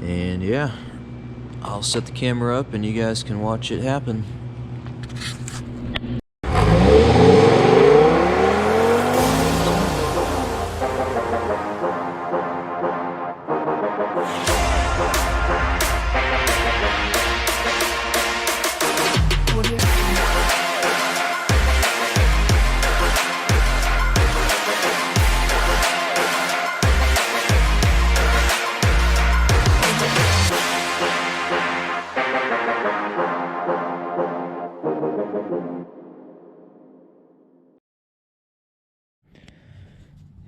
And yeah, I'll set the camera up and you guys can watch it happen.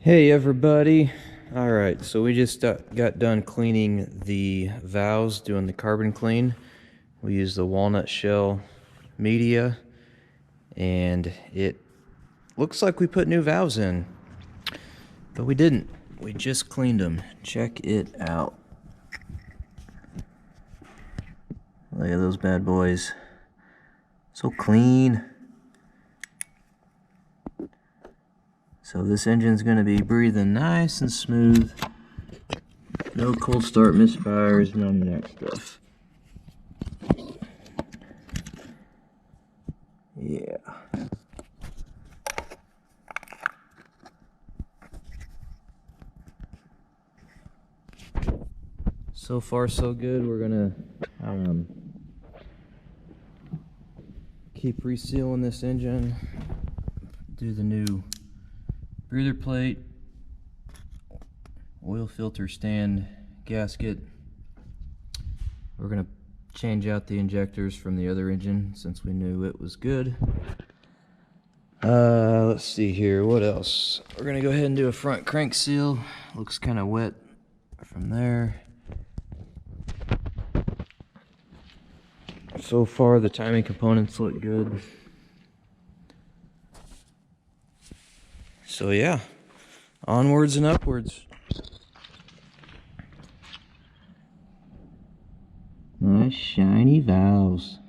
Hey everybody. Alright, so we just got done cleaning the valves, doing the carbon clean. We used the walnut shell media, and it looks like we put new valves in, but we didn't. We just cleaned them. Check it out. Look at those bad boys. So clean. So this engine's going to be breathing nice and smooth. No cold start misfires, none of that stuff. Yeah. So far so good. We're going to keep resealing this engine. Do the new breather plate, oil filter stand gasket. We're going to change out the injectors from the other engine since we knew it was good. Let's see here, what else? We're going to go ahead and do a front crank seal. Looks kind of wet from there. So far the timing components look good. So yeah, onwards and upwards. Nice shiny valves.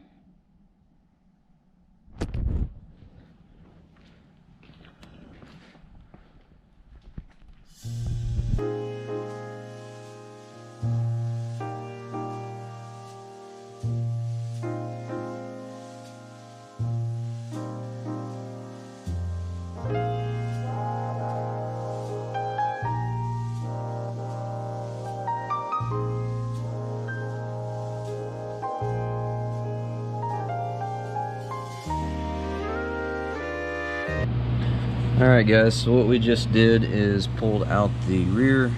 Alright guys, so what we just did is pulled out the rear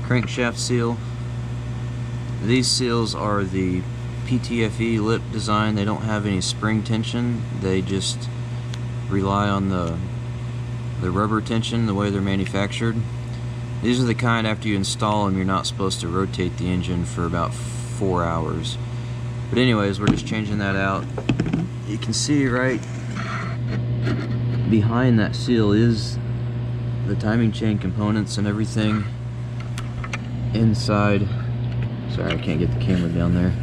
crankshaft seal. These seals are the PTFE lip design. They don't have any spring tension. They just rely on the rubber tension, the way they're manufactured. These are the kind, after you install them, you're not supposed to rotate the engine for about 4 hours. But anyways, we're just changing that out. You can see right behind that seal is the timing chain components and everything inside. Sorry, I can't get the camera down there.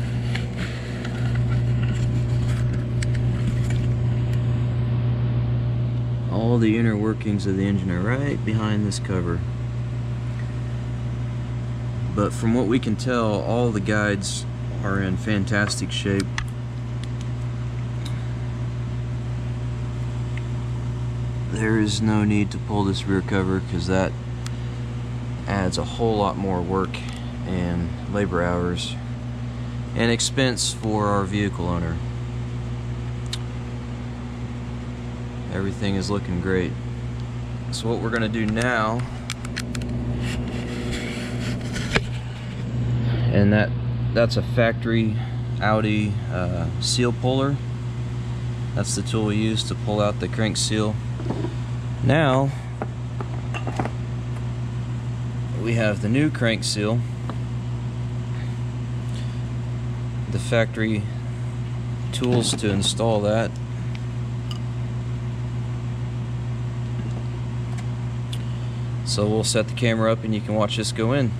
All the inner workings of the engine are right behind this cover. But from what we can tell, all the guides are in fantastic shape. There is no need to pull this rear cover because that adds a whole lot more work and labor hours and expense for our vehicle owner. Everything is looking great. So what we're going to do now, and that's a factory Audi seal puller. That's the tool we use to pull out the crank seal. Now we have the new crank seal, the factory tools to install that. So we'll set the camera up and you can watch this go in.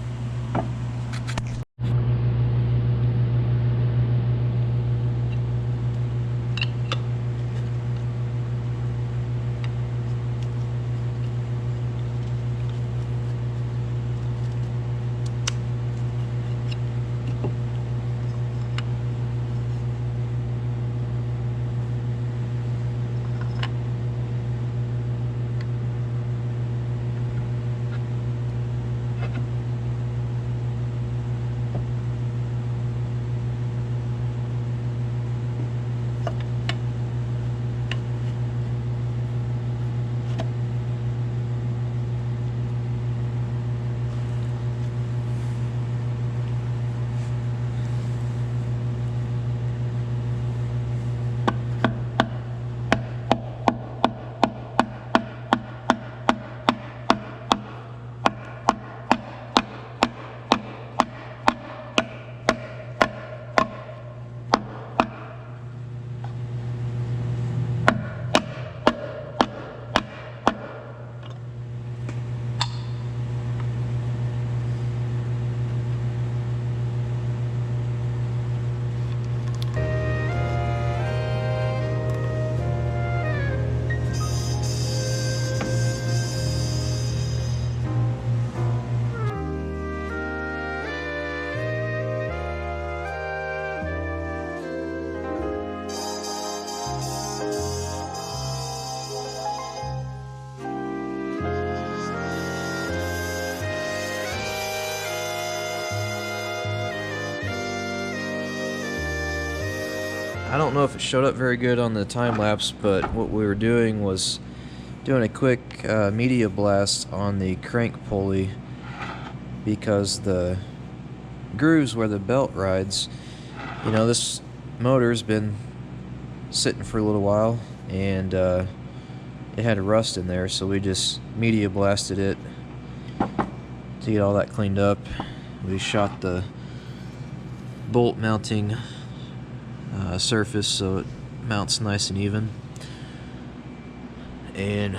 I don't know if it showed up very good on the time lapse, but what we were doing was doing a quick media blast on the crank pulley, because the grooves where the belt rides, you know, this motor's been sitting for a little while, and it had a rust in there, so we just media blasted it to get all that cleaned up. We shot the bolt mounting surface so it mounts nice and even, and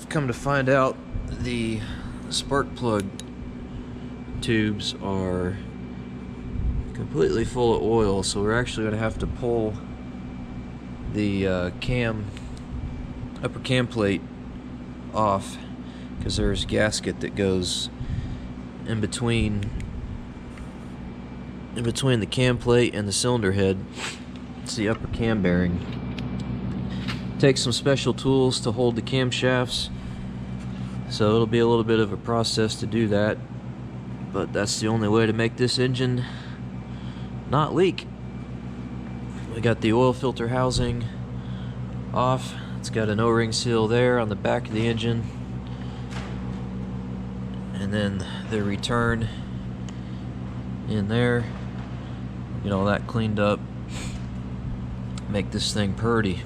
come to find out the spark plug tubes are completely full of oil, so we're actually going to have to pull the upper cam plate off, because there's a gasket that goes in between the cam plate and the cylinder head. It's the upper cam bearing. Takes some special tools to hold the camshafts, so it'll be a little bit of a process to do that, but that's the only way to make this engine not leak. We got the oil filter housing off. It's got an O-ring seal there on the back of the engine, and then the return in there. Get all that cleaned up, make this thing purty.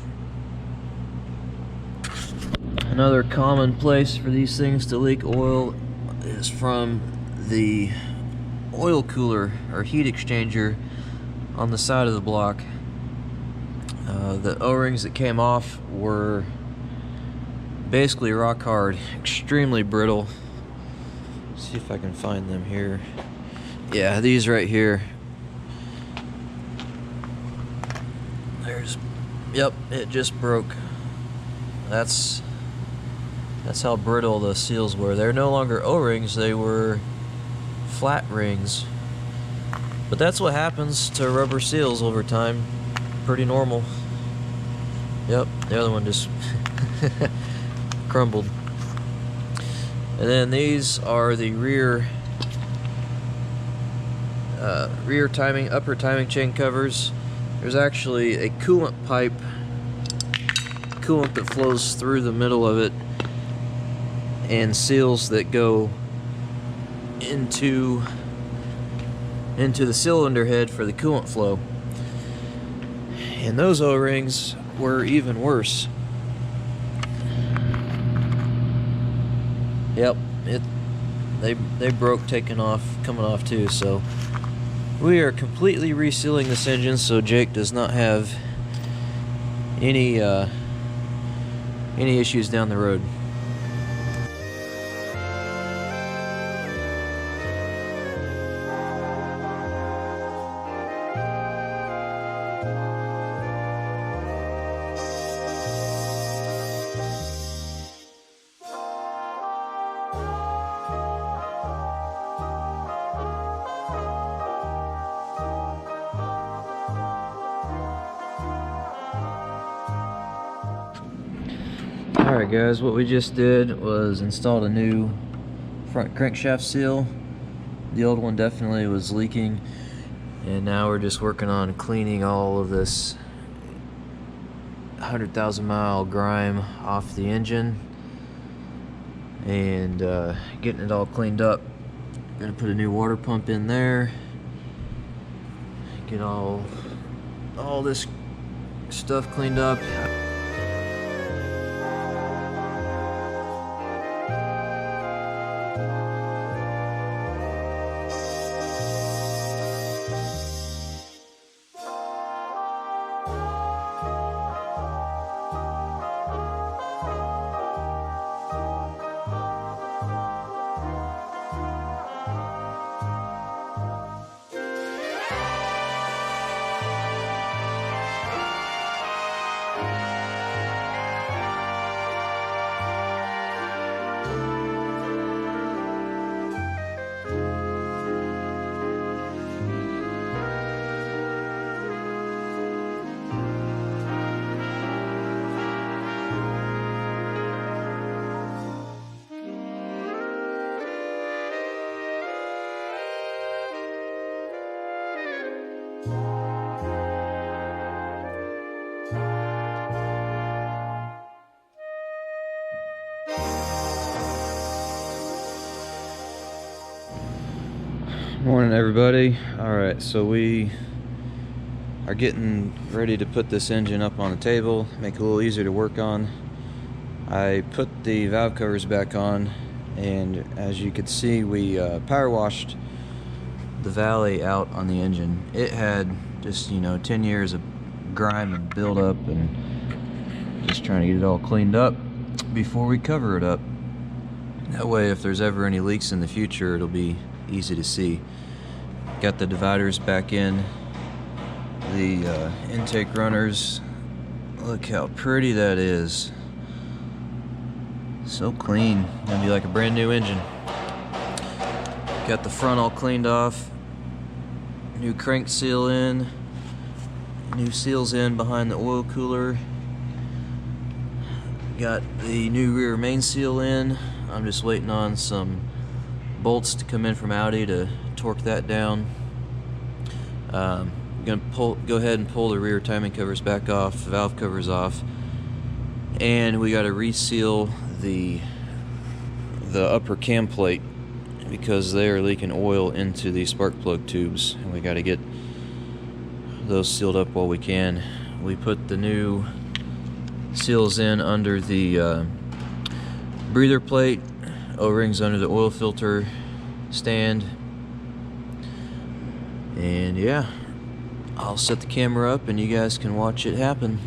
Another common place for these things to leak oil is from the oil cooler or heat exchanger on the side of the block. The O-rings that came off were basically rock hard, extremely brittle. Let's see if I can find them here. Yeah, these right here. Yep, it just broke. That's how brittle the seals were. They're no longer O-rings, they were flat rings. But that's what happens to rubber seals over time. Pretty normal. Yep, the other one just crumbled. And then these are the rear upper timing chain covers. There's actually a coolant pipe, coolant that flows through the middle of it, and seals that go into the cylinder head for the coolant flow. And those O-rings were even worse. Yep, they broke coming off too, so we are completely resealing this engine so Jake does not have any issues down the road. Alright guys, what we just did was installed a new front crankshaft seal. The old one definitely was leaking, and now we're just working on cleaning all of this 100,000 mile grime off the engine and getting it all cleaned up. Gonna put a new water pump in there, get all this stuff cleaned up. Morning, everybody. Alright, so we are getting ready to put this engine up on the table, make it a little easier to work on. I put the valve covers back on, and as you can see, we power washed the valley out on the engine. It had just 10 years of grime and buildup, and just trying to get it all cleaned up before we cover it up. That way, if there's ever any leaks in the future, it'll be easy to see. Got the dividers back in, the intake runners. Look how pretty that is. So clean. Gonna be like a brand new engine. Got the front all cleaned off. New crank seal in. New seals in behind the oil cooler. Got the new rear main seal in. I'm just waiting on some bolts to come in from Audi to torque that down. I'm gonna go ahead and pull the rear timing covers back off, valve covers off, and we got to reseal the upper cam plate because they are leaking oil into the spark plug tubes, and we got to get those sealed up while we can. We put the new seals in under the breather plate, O-rings under the oil filter stand, and yeah, I'll set the camera up and you guys can watch it happen.